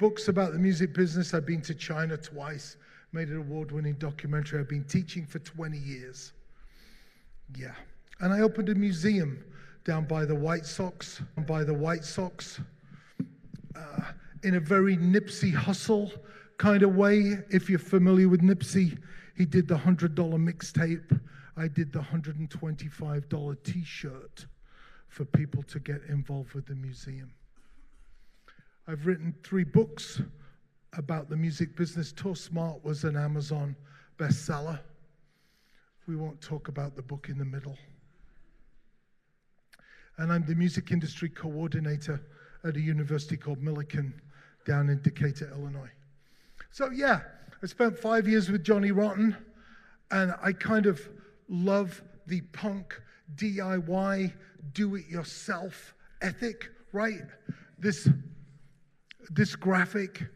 books about the music business. I've been to China twice, made an award-winning documentary. I've been teaching for 20 years. Yeah. And I opened a museum down by the White Sox, in a very Nipsey Hussle kind of way. If you're familiar with Nipsey, he did the $100 mixtape. I did the $125 t-shirt for people to get involved with the museum. I've written 3 books about the music business. Tour Smart was an Amazon bestseller. We won't talk about the book in the middle. And I'm the music industry coordinator at a university called Millikan down in Decatur, Illinois. So yeah, I spent 5 years with Johnny Rotten, and I kind of love the punk DIY, do-it-yourself ethic, right? This graphic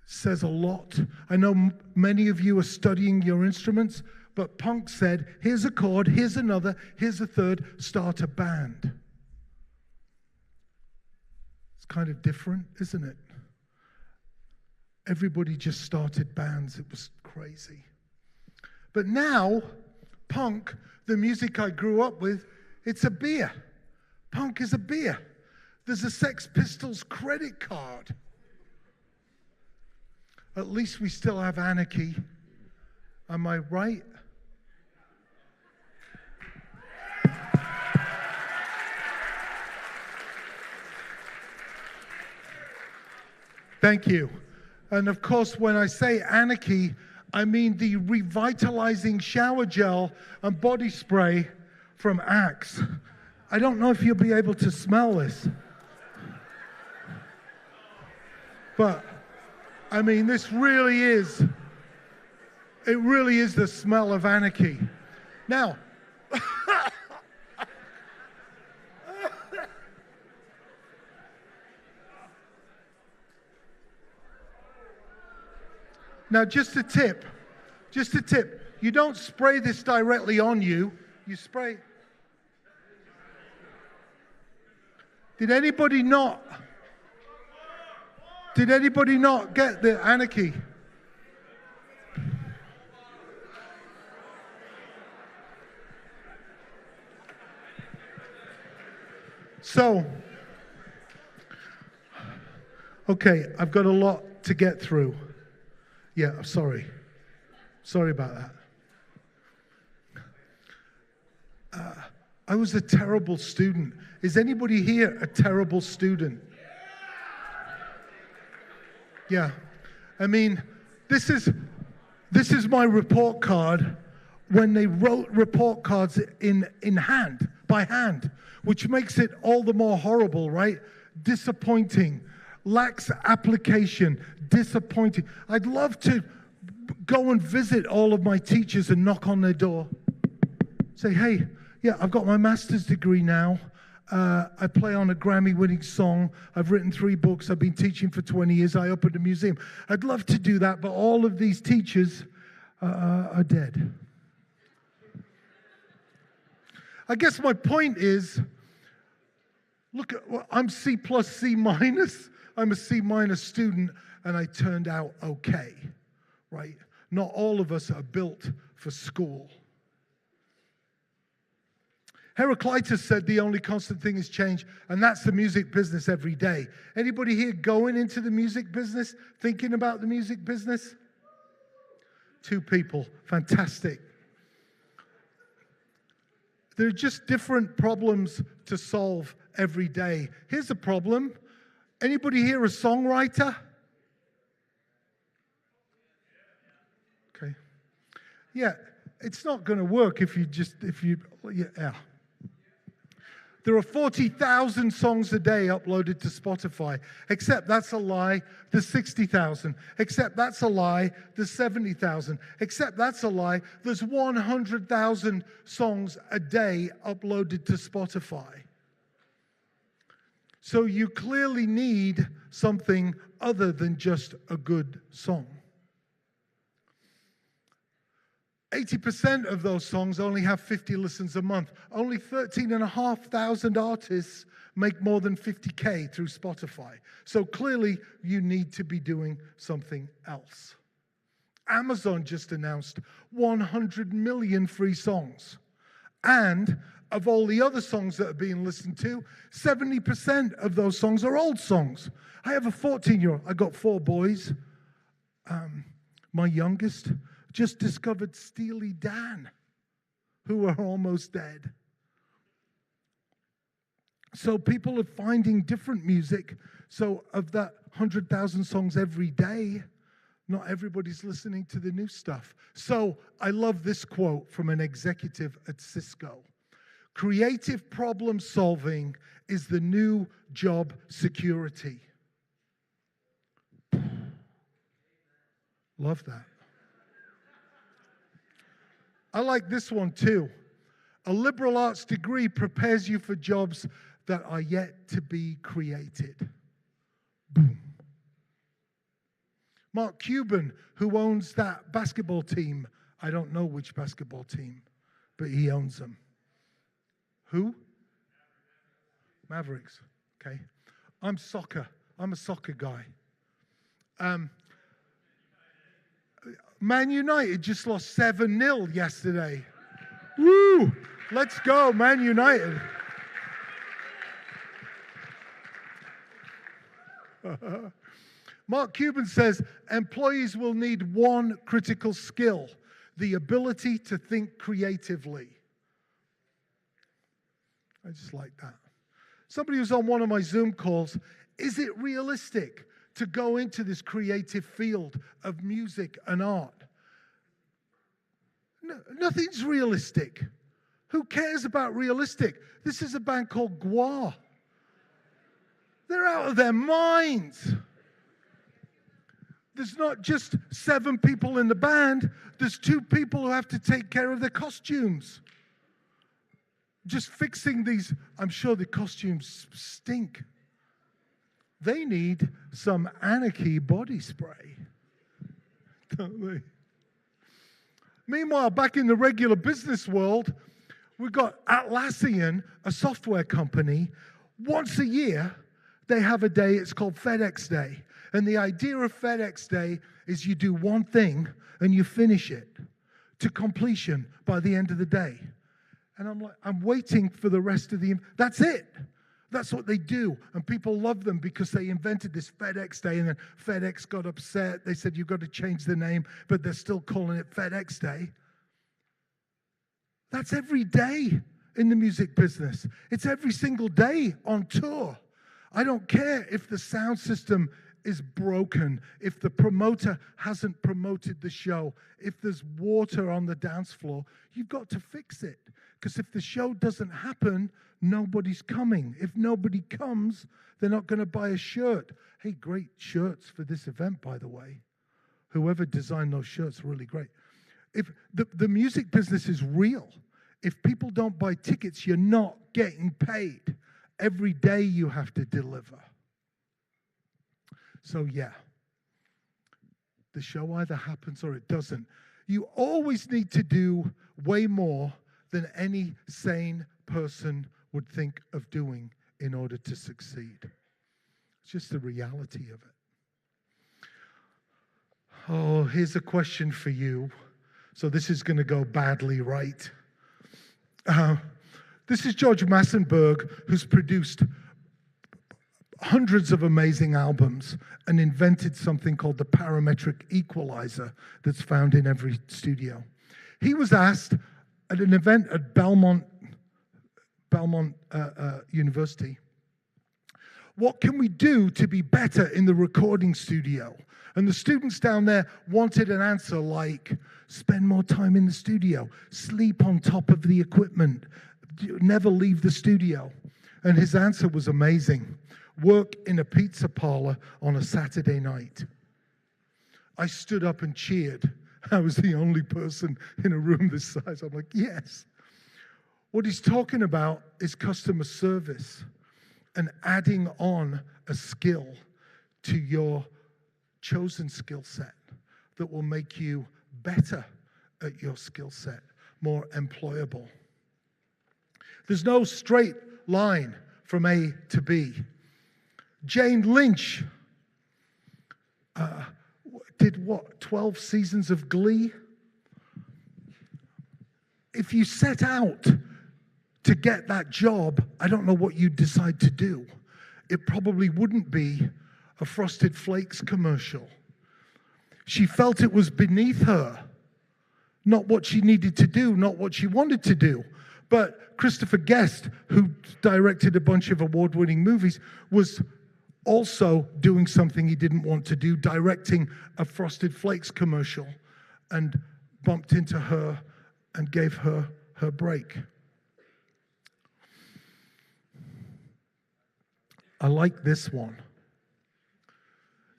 says a lot. I know many of you are studying your instruments, but punk said, here's a chord, here's another, here's a third, start a band. It's kind of different, isn't it? Everybody just started bands. It was crazy. But now, punk, the music I grew up with, it's a beer. Punk is a beer. There's a Sex Pistols credit card. At least we still have anarchy. Am I right? Thank you. And of course, when I say anarchy, I mean the revitalizing shower gel and body spray from Axe. I don't know if you'll be able to smell this. But, I mean, this really is, it really is the smell of anarchy. Now, now, just a tip. You don't spray this directly on you. You spray. Did anybody not get the anarchy? So, okay, I've got a lot to get through. Yeah, sorry. Sorry about that. I was a terrible student. Is anybody here a terrible student? Yeah. I mean, this is my report card when they wrote report cards by hand, which makes it all the more horrible, right? Disappointing. Lacks application, disappointing. I'd love to go and visit all of my teachers and knock on their door. Say, hey, yeah, I've got my master's degree now. I play on a Grammy-winning song. I've written 3 books. I've been teaching for 20 years. I opened a museum. I'd love to do that, but all of these teachers are dead. I guess my point is, look, I'm C+, C-. I'm a C- student, and I turned out okay, right? Not all of us are built for school. Heraclitus said the only constant thing is change, and that's the music business every day. Anybody here going into the music business, thinking about the music business? 2 people, fantastic. There are just different problems to solve every day. Here's a problem. Anybody here a songwriter? Okay. Yeah, it's not going to work if you. Yeah. There are 40,000 songs a day uploaded to Spotify. Except that's a lie, there's 60,000. Except that's a lie, there's 70,000. Except that's a lie, there's 100,000 songs a day uploaded to Spotify. So you clearly need something other than just a good song. 80% of those songs only have 50 listens a month. Only 13,500 artists make more than 50K through Spotify. So clearly, you need to be doing something else. Amazon just announced 100 million free songs. And of all the other songs that are being listened to, 70% of those songs are old songs. I have a 14-year-old. I got 4 boys. My youngest just discovered Steely Dan, who are almost dead. So people are finding different music. So of that 100,000 songs every day, not everybody's listening to the new stuff. So I love this quote from an executive at Cisco. Creative problem solving is the new job security. Love that. I like this one too. A liberal arts degree prepares you for jobs that are yet to be created. Boom. Mark Cuban, who owns that basketball team, I don't know which basketball team, but he owns them. Who? Mavericks. Okay. I'm a soccer guy. Man United just lost 7-0 yesterday. Woo! Let's go, Man United. Mark Cuban says, employees will need one critical skill, the ability to think creatively. I just like that. Somebody was on one of my Zoom calls. Is it realistic to go into this creative field of music and art? No, nothing's realistic. Who cares about realistic? This is a band called FAW. They're out of their minds. There's not just 7 people in the band. There's 2 people who have to take care of the costumes. Just fixing these, I'm sure the costumes stink. They need some Anarchy body spray, don't they? Meanwhile, back in the regular business world, we've got Atlassian, a software company. Once a year, they have a day, it's called FedEx Day. And the idea of FedEx Day is you do one thing and you finish it to completion by the end of the day. And I'm like, I'm waiting for the rest of that's it. That's what they do. And people love them because they invented this FedEx Day, and then FedEx got upset. They said, you've got to change the name, but they're still calling it FedEx Day. That's every day in the music business. It's every single day on tour. I don't care if the sound system is broken, if the promoter hasn't promoted the show, if there's water on the dance floor, you've got to fix it. Because if the show doesn't happen, nobody's coming. If nobody comes, they're not going to buy a shirt. Hey, great shirts for this event, by the way. Whoever designed those shirts, really great. If the music business is real, if people don't buy tickets, you're not getting paid. Every day you have to deliver. So yeah, the show either happens or it doesn't. You always need to do way more than any sane person would think of doing in order to succeed. It's just the reality of it. Oh, here's a question for you. So this is going to go badly, right? This is George Massenburg, who's produced hundreds of amazing albums and invented something called the parametric equalizer that's found in every studio. He was asked at an event at Belmont University, what can we do to be better in the recording studio? And the students down there wanted an answer like, spend more time in the studio, sleep on top of the equipment, never leave the studio. And his answer was amazing. Work in a pizza parlor on a Saturday night. I stood up and cheered. I was the only person in a room this size. I'm like, yes. What he's talking about is customer service and adding on a skill to your chosen skill set that will make you better at your skill set, more employable. There's no straight line from A to B. Jane Lynch did what, 12 seasons of Glee? If you set out to get that job, I don't know what you'd decide to do. It probably wouldn't be a Frosted Flakes commercial. She felt it was beneath her, not what she needed to do, not what she wanted to do. But Christopher Guest, who directed a bunch of award-winning movies, was also doing something he didn't want to do, directing a Frosted Flakes commercial, and bumped into her and gave her her break. I like this one.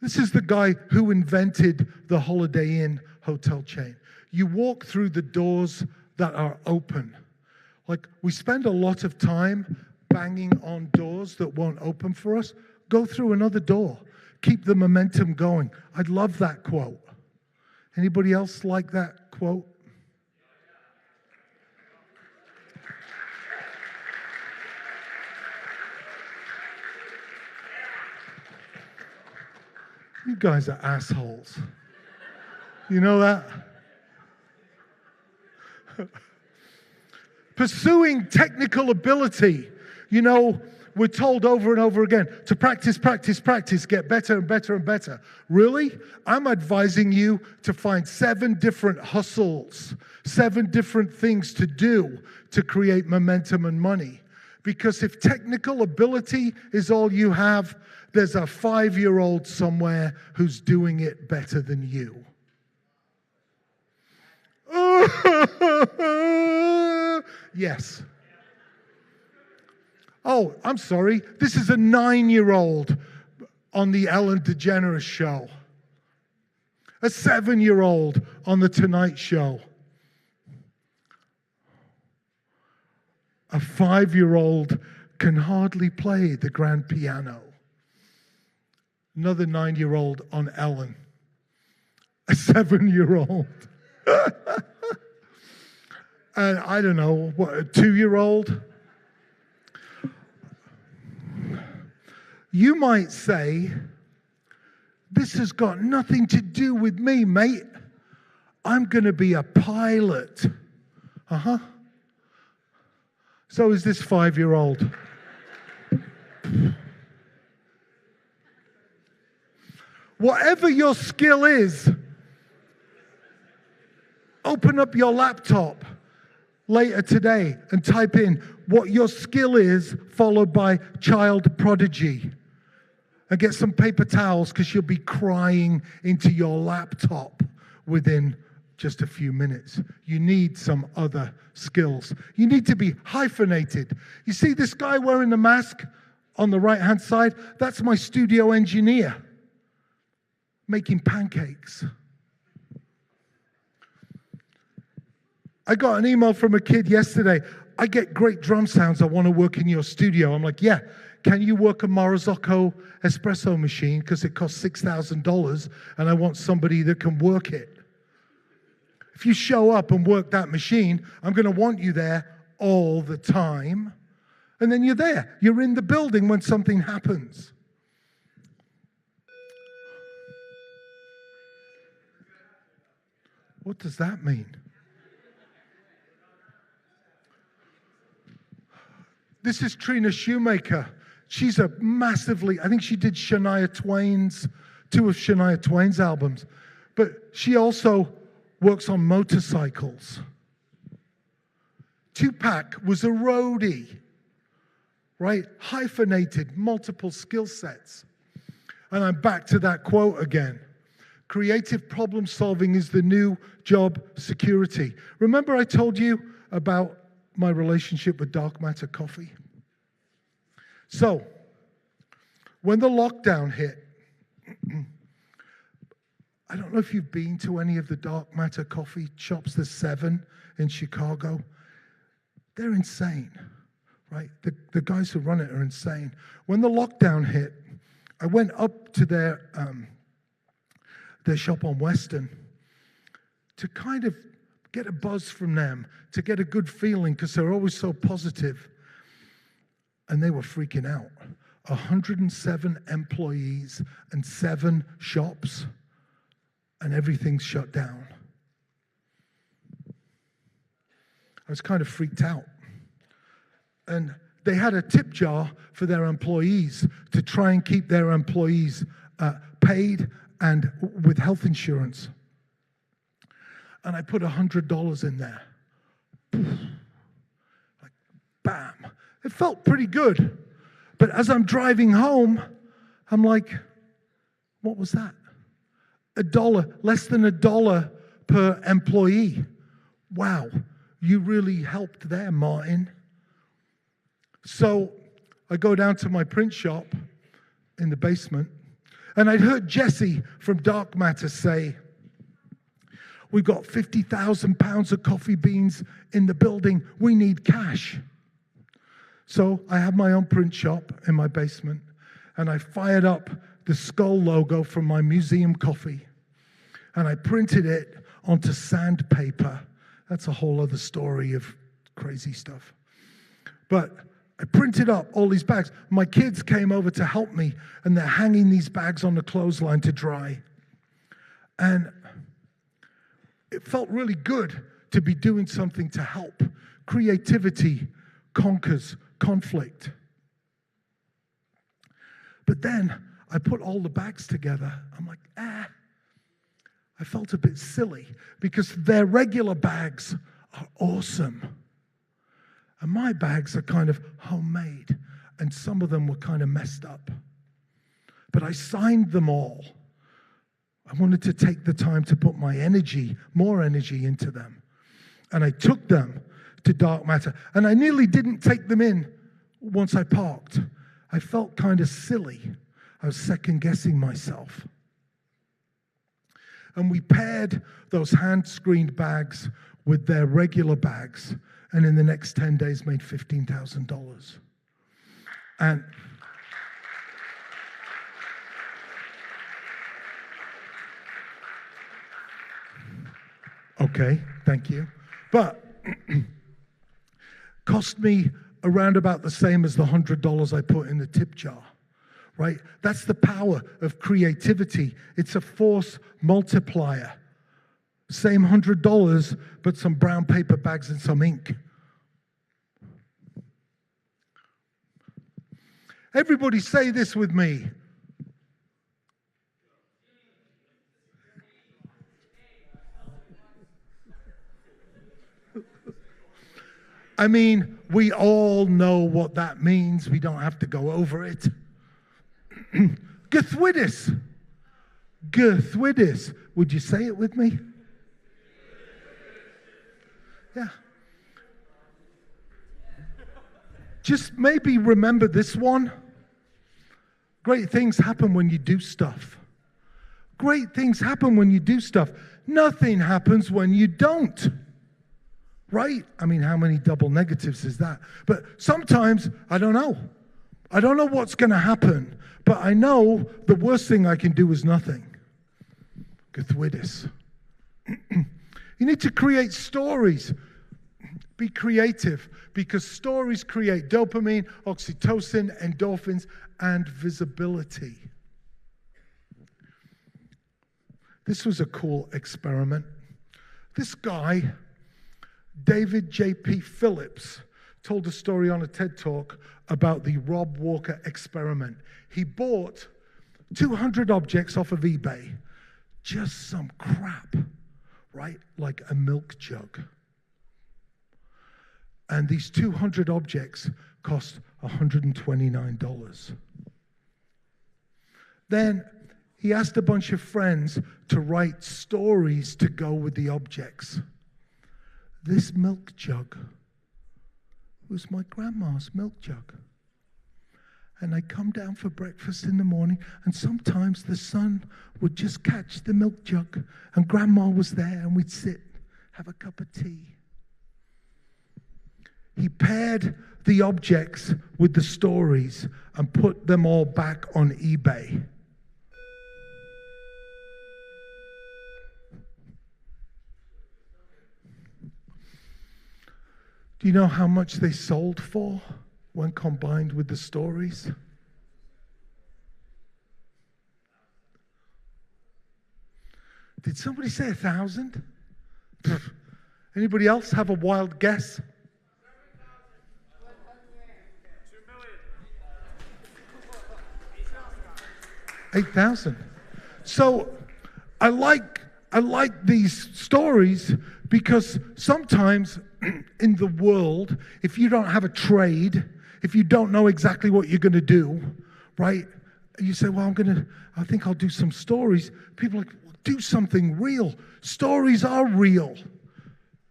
This is the guy who invented the Holiday Inn hotel chain. You walk through the doors that are open. Like, we spend a lot of time banging on doors that won't open for us. Go through another door. Keep the momentum going. I love that quote. Anybody else like that quote? You guys are assholes. You know that? Pursuing technical ability. You know, we're told over and over again to practice, practice, practice, get better and better and better. Really? I'm advising you to find 7 different hustles, 7 different things to do to create momentum and money. Because if technical ability is all you have, there's a 5-year-old somewhere who's doing it better than you. Yes. Oh, I'm sorry. This is a 9-year-old on the Ellen DeGeneres show. A 7-year-old on the Tonight Show. A 5-year-old can hardly play the grand piano. Another 9-year-old on Ellen. A 7-year-old. And I don't know, what, a 2-year-old? You might say, this has got nothing to do with me, mate. I'm going to be a pilot. Uh-huh. So is this 5-year-old. Whatever your skill is, open up your laptop later today and type in what your skill is, followed by child prodigy. And get some paper towels, because you'll be crying into your laptop within just a few minutes. You need some other skills. You need to be hyphenated. You see this guy wearing the mask on the right-hand side? That's my studio engineer making pancakes. I got an email from a kid yesterday. I get great drum sounds. I want to work in your studio. I'm like, yeah. Can you work a Marzocco espresso machine? Because it costs $6,000 and I want somebody that can work it. If you show up and work that machine, I'm going to want you there all the time. And then you're there. You're in the building when something happens. What does that mean? This is Trina Shoemaker. She's a massively, I think she did two of Shania Twain's albums. But she also works on motorcycles. Tupac was a roadie, right? Hyphenated, multiple skill sets. And I'm back to that quote again. Creative problem solving is the new job security. Remember I told you about my relationship with Dark Matter Coffee? So, when the lockdown hit, I don't know if you've been to any of the Dark Matter coffee shops. There's 7 in Chicago. They're insane, right? The guys who run it are insane. When the lockdown hit, I went up to their shop on Western to kind of get a buzz from them, to get a good feeling, because they're always so positive. And they were freaking out. 107 employees and 7 shops, and everything's shut down. I was kind of freaked out. And they had a tip jar for their employees to try and keep their employees paid and with health insurance. And I put $100 in there. Like, bam. It felt pretty good. But as I'm driving home, I'm like, what was that? $1, less than $1 per employee. Wow, you really helped there, Martin. So I go down to my print shop in the basement, and I'd heard Jesse from Dark Matter say, we've got 50,000 pounds of coffee beans in the building. We need cash. So I have my own print shop in my basement, and I fired up the skull logo from my museum coffee, and I printed it onto sandpaper. That's a whole other story of crazy stuff. But I printed up all these bags. My kids came over to help me, and they're hanging these bags on the clothesline to dry. And it felt really good to be doing something to help. Creativity conquers conflict. But then I put all the bags together. I'm like, I felt a bit silly because their regular bags are awesome. And my bags are kind of homemade, and some of them were kind of messed up. But I signed them all. I wanted to take the time to put my energy, more energy into them. And I took them to Dark Matter. And I nearly didn't take them in once I parked. I felt kind of silly. I was second-guessing myself. And we paired those hand-screened bags with their regular bags, and in the next 10 days made $15,000. And okay, thank you. But cost me around about the same as the $100 I put in the tip jar, right? That's the power of creativity. It's a force multiplier. Same $100, but some brown paper bags and some ink. Everybody say this with me. I mean, we all know what that means. We don't have to go over it. Gethwidis. Gethwidis. Would you say it with me? Yeah. Just maybe remember this one. Great things happen when you do stuff. Great things happen when you do stuff. Nothing happens when you don't. Right? I mean, how many double negatives is that? But sometimes, I don't know. I don't know what's going to happen, but I know the worst thing I can do is nothing. Gethwidis. You need to create stories. Be creative, because stories create dopamine, oxytocin, endorphins, and visibility. This was a cool experiment. This guy, David J.P. Phillips, told a story on a TED Talk about the Rob Walker experiment. He bought 200 objects off of eBay, just some crap, right? Like a milk jug. And these 200 objects cost $129. Then he asked a bunch of friends to write stories to go with the objects. This milk jug was my grandma's milk jug. And I'd come down for breakfast in the morning, and sometimes the sun would just catch the milk jug, and Grandma was there, and we'd sit, have a cup of tea. He paired the objects with the stories and put them all back on eBay. Do you know how much they sold for when combined with the stories? Did somebody say 1,000? Anybody else have a wild guess? 8,000. So I like these stories because sometimes in the world, if you don't have a trade, if you don't know exactly what you're going to do, right? You say, well, I think I'll do some stories. People are like, do something real. Stories are real.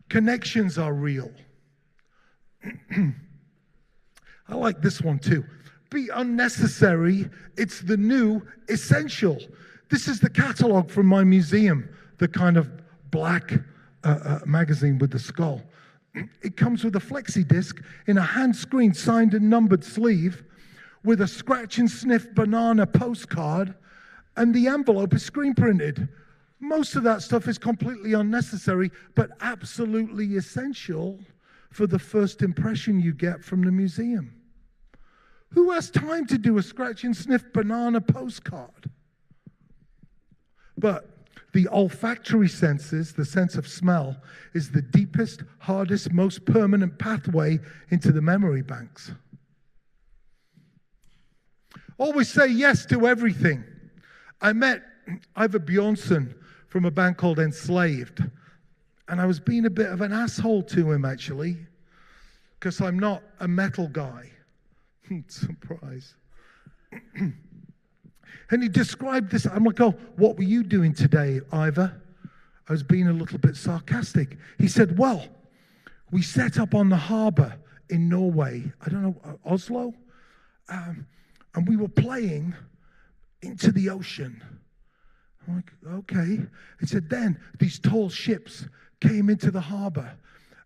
Connections are real. I like this one too. Be unnecessary. It's the new essential. This is the catalog from my museum, the kind of black magazine with the skull. It comes with a flexi disc in a hand-screened, signed and numbered sleeve with a scratch and sniff banana postcard, and the envelope is screen printed. Most of that stuff is completely unnecessary, but absolutely essential for the first impression you get from the museum. Who has time to do a scratch and sniff banana postcard? But the olfactory senses, the sense of smell, is the deepest, hardest, most permanent pathway into the memory banks. Always say yes to everything. I met Ivor Bjornsson from a band called Enslaved, and I was being a bit of an asshole to him, actually, because I'm not a metal guy. Surprise. And he described this. I'm like, oh, what were you doing today, Ivor? I was being a little bit sarcastic. He said, well, we set up on the harbor in Norway, I don't know, Oslo, and we were playing into the ocean. I'm like, okay. He said, then these tall ships came into the harbor,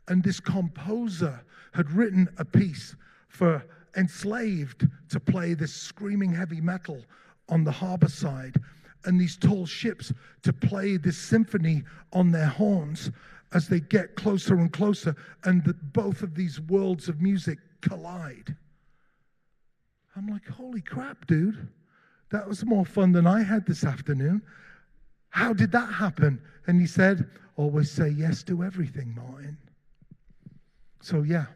and this composer had written a piece for Enslaved to play this screaming heavy metal on the harbor side, and these tall ships to play this symphony on their horns as they get closer and closer, and both of these worlds of music collide. I'm like, holy crap, dude. That was more fun than I had this afternoon. How did that happen? And he said, always say yes to everything, Martin. So yeah,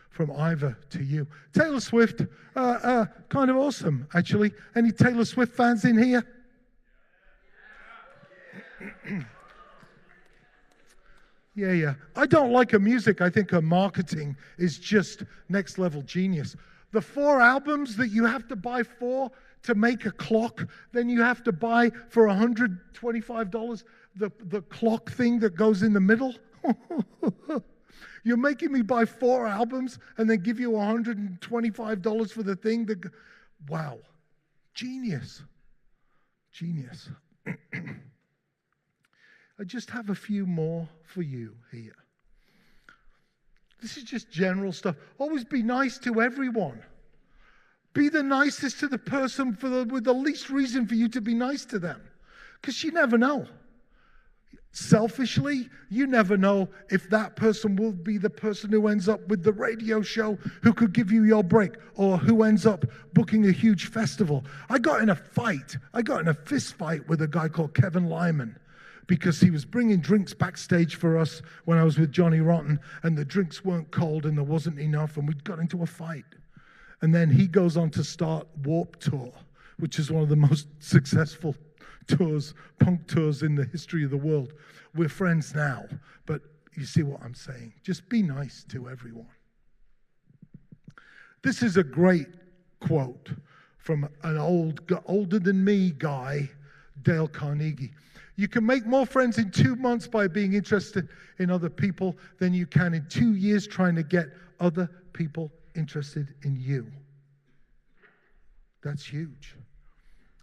from Ivor to you. Taylor Swift, kind of awesome, actually. Any Taylor Swift fans in here? Yeah. I don't like her music. I think her marketing is just next level genius. The 4 albums that you have to buy to make a clock, then you have to buy for $125 the clock thing that goes in the middle. You're making me buy 4 albums and then give you $125 for the thing that... Wow. Genius. I just have a few more for you here. This is just general stuff. Always be nice to everyone. Be the nicest to the person with the least reason for you to be nice to them. Because you never know. Selfishly, you never know if that person will be the person who ends up with the radio show who could give you your break, or who ends up booking a huge festival. I got in a fist fight with a guy called Kevin Lyman because he was bringing drinks backstage for us when I was with Johnny Rotten, and the drinks weren't cold and there wasn't enough, and we got into a fight. And then he goes on to start Warped Tour, which is one of the most successful tours, punk tours in the history of the world. We're friends now, but you see what I'm saying. Just be nice to everyone. This is a great quote from an older than me guy, Dale Carnegie. You can make more friends in 2 months by being interested in other people than you can in 2 years trying to get other people interested in you. That's huge.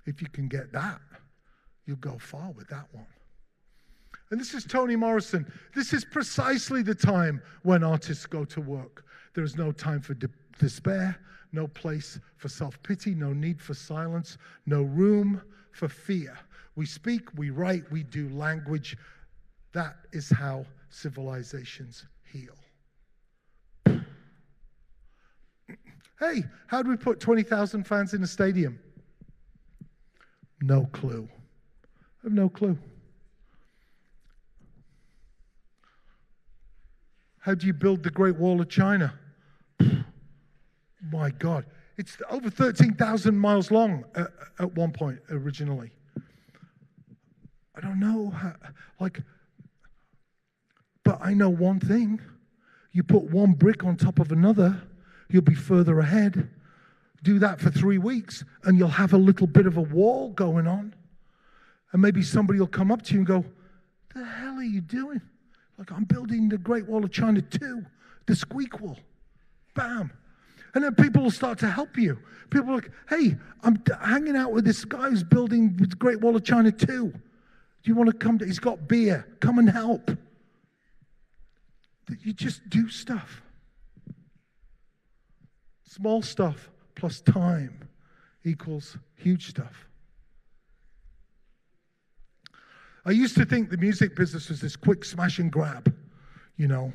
If you can get that, you'll go far with that one. And this is Toni Morrison. This is precisely the time when artists go to work. There is no time for despair, no place for self-pity, no need for silence, no room for fear. We speak, we write, we do language. That is how civilizations heal. Hey, how do we put 20,000 fans in a stadium? No clue. I have no clue. How do you build the Great Wall of China? My God. It's over 13,000 miles long at one point originally. I don't know how, but I know one thing. You put one brick on top of another, you'll be further ahead. Do that for 3 weeks, and you'll have a little bit of a wall going on. And maybe somebody will come up to you and go, the hell are you doing? Like, I'm building the Great Wall of China 2, the squeak wall. Bam. And then people will start to help you. People are like, hey, I'm hanging out with this guy who's building the Great Wall of China 2. Do you want to come? He's got beer. Come and help. You just do stuff. Small stuff plus time equals huge stuff. I used to think the music business was this quick smash and grab. You know,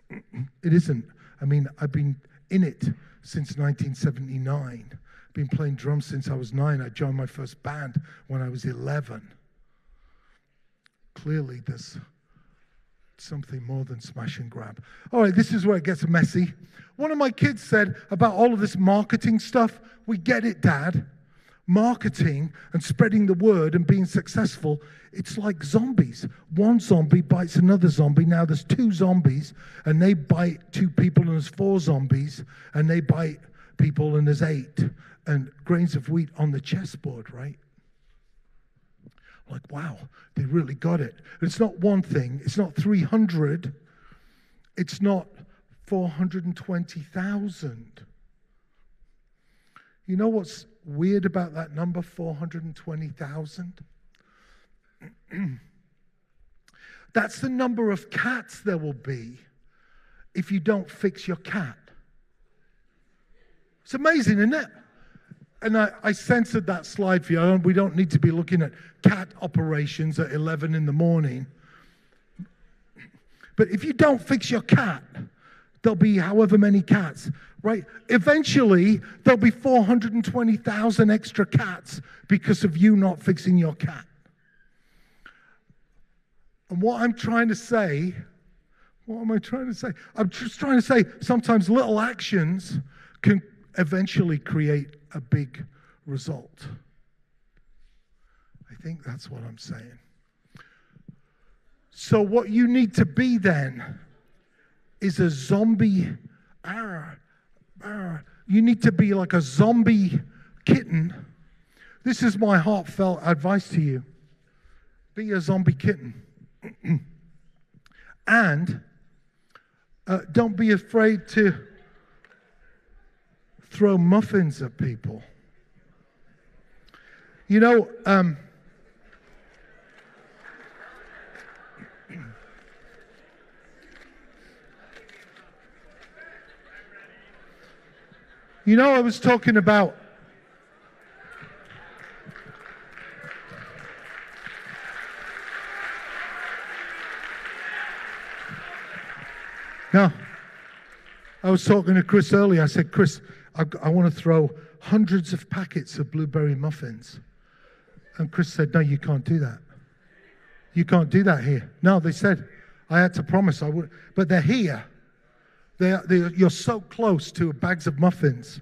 it isn't. I mean, I've been in it since 1979. I've been playing drums since I was 9. I joined my first band when I was 11. Clearly, there's something more than smash and grab. All right, this is where it gets messy. One of my kids said about all of this marketing stuff, we get it, Dad. Marketing and spreading the word and being successful, it's like zombies. One zombie bites another zombie. Now there's 2 zombies, and they bite 2 people, and there's 4 zombies, and they bite people, and there's 8. And grains of wheat on the chessboard, right? Like, wow, they really got it. It's not one thing. It's not 300. It's not 420,000. You know what's weird about that number, 420,000? That's the number of cats there will be if you don't fix your cat. It's amazing, isn't it? And I censored that slide for you. We don't need to be looking at cat operations at 11 in the morning. But if you don't fix your cat, there'll be however many cats, right? Eventually, there'll be 420,000 extra cats because of you not fixing your cat. And what I'm trying to say, what am I trying to say? I'm just trying to say sometimes little actions can eventually create a big result. I think that's what I'm saying. So what you need to be then is a zombie. You need to be like a zombie kitten. This is my heartfelt advice to you. Be a zombie kitten. And don't be afraid to throw muffins at people. You know, I was talking about I was talking to Chris earlier. I said, Chris, I want to throw hundreds of packets of blueberry muffins. And Chris said, no, you can't do that. You can't do that here. No, they said, I had to promise I would. But they're here. You're so close to bags of muffins.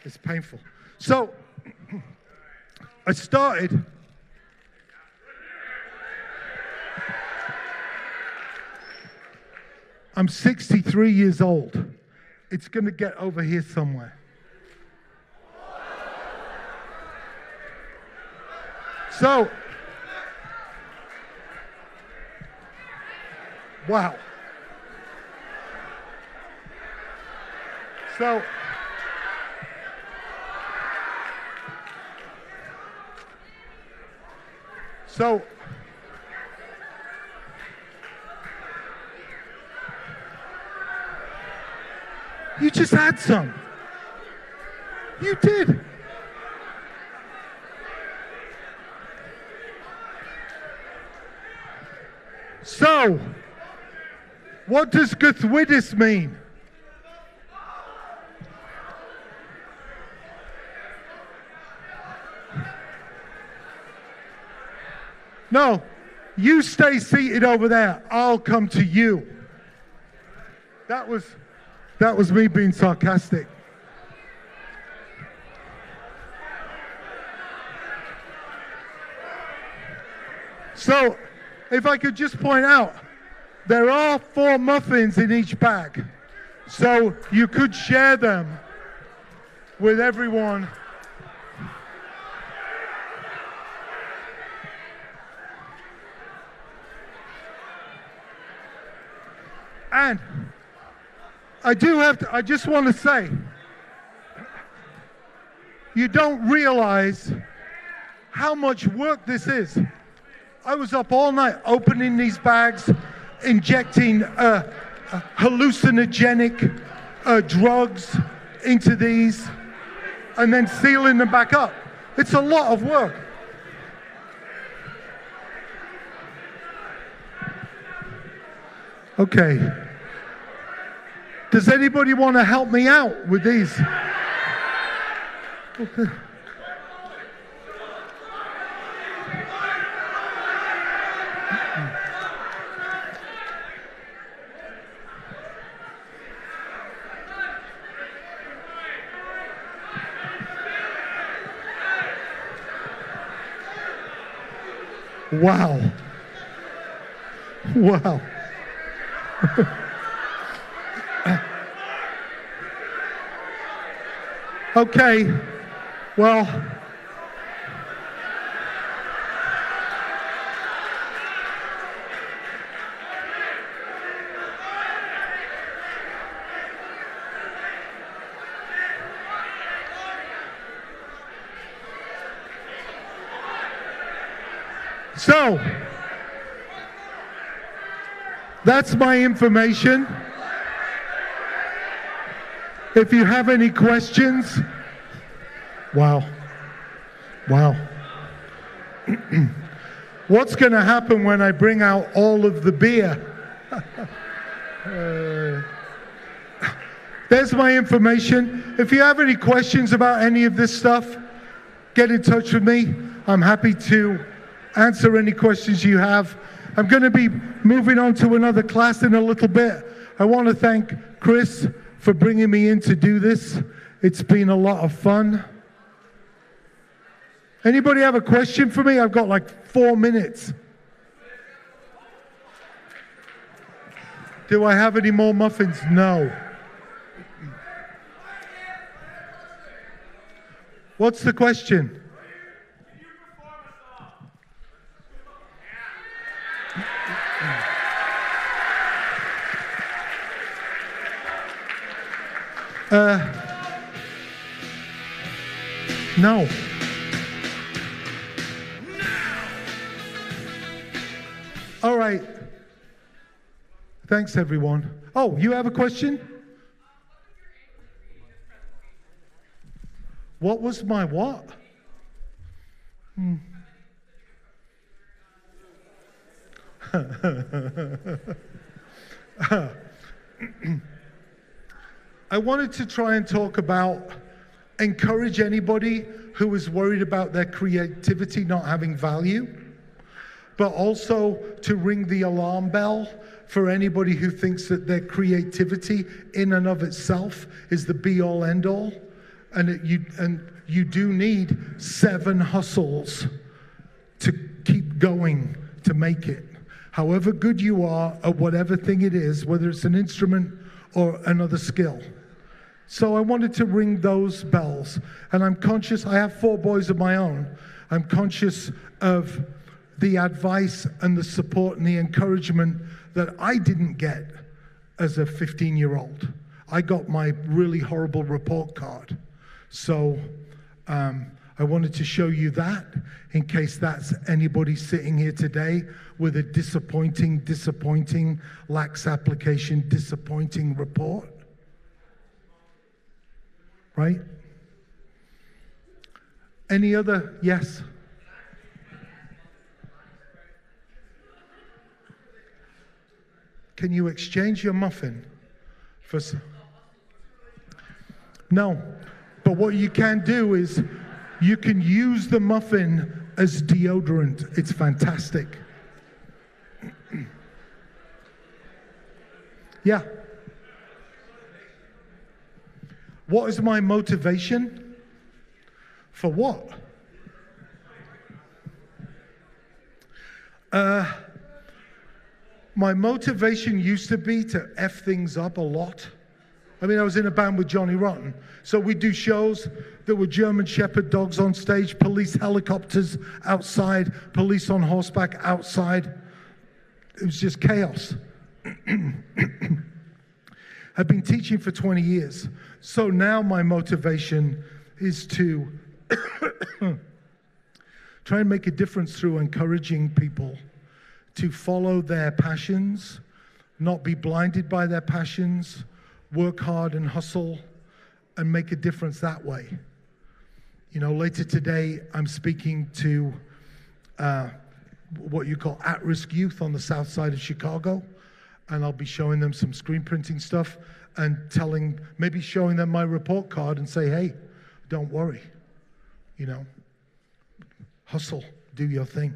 It's painful. So I started. I'm 63 years old. It's going to get over here somewhere. So, wow. So, you just had some. You did. So, what does Guthwidis mean? No, you stay seated over there. I'll come to you. That was me being sarcastic. So, if I could just point out, there are 4 muffins in each bag. So you could share them with everyone. And I just want to say, you don't realize how much work this is. I was up all night opening these bags, injecting hallucinogenic drugs into these, and then sealing them back up. It's a lot of work. Okay. Does anybody want to help me out with these? Okay. Wow. Wow. Okay. Well, so that's my information. If you have any questions, wow. What's going to happen when I bring out all of the beer? There's my information. If you have any questions about any of this stuff, get in touch with me. I'm happy to answer any questions you have. I'm going to be moving on to another class in a little bit. I want to thank Chris for bringing me in to do this. It's been a lot of fun. Anybody have a question for me? I've got like 4 minutes. Do I have any more muffins? No. What's the question? No. All right. Thanks, everyone. Oh, you have a question? What was my what? I wanted to try and talk about, encourage anybody who is worried about their creativity not having value, but also to ring the alarm bell for anybody who thinks that their creativity in and of itself is the be-all, end-all. And you do need 7 hustles to keep going to make it. However good you are at whatever thing it is, whether it's an instrument or another skill. So I wanted to ring those bells. And I'm conscious, I have 4 boys of my own. I'm conscious of the advice and the support and the encouragement that I didn't get as a 15-year-old. I got my really horrible report card. So I wanted to show you that in case that's anybody sitting here today with a disappointing, lax application, disappointing report. Right? Any other? Yes? Can you exchange your muffin for some? No. But what you can do is you can use the muffin as deodorant. It's fantastic. Yeah. What is my motivation? For what? My motivation used to be to F things up a lot. I mean, I was in a band with Johnny Rotten. So we'd do shows. There were German Shepherd dogs on stage, police helicopters outside, police on horseback outside. It was just chaos. I've been teaching for 20 years. So now my motivation is to try and make a difference through encouraging people to follow their passions, not be blinded by their passions, work hard and hustle, and make a difference that way. You know, later today, I'm speaking to what you call at-risk youth on the south side of Chicago, and I'll be showing them some screen printing stuff and maybe showing them my report card and say, hey, don't worry, you know, hustle, do your thing.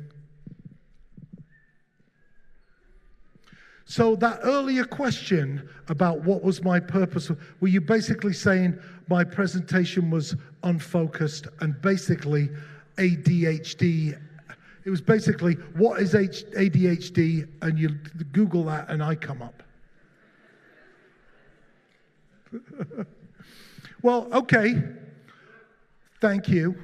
So that earlier question about what was my purpose, were you basically saying my presentation was unfocused and basically ADHD? It was basically, what is ADHD? And you Google that and I come up. Well, okay. Thank you.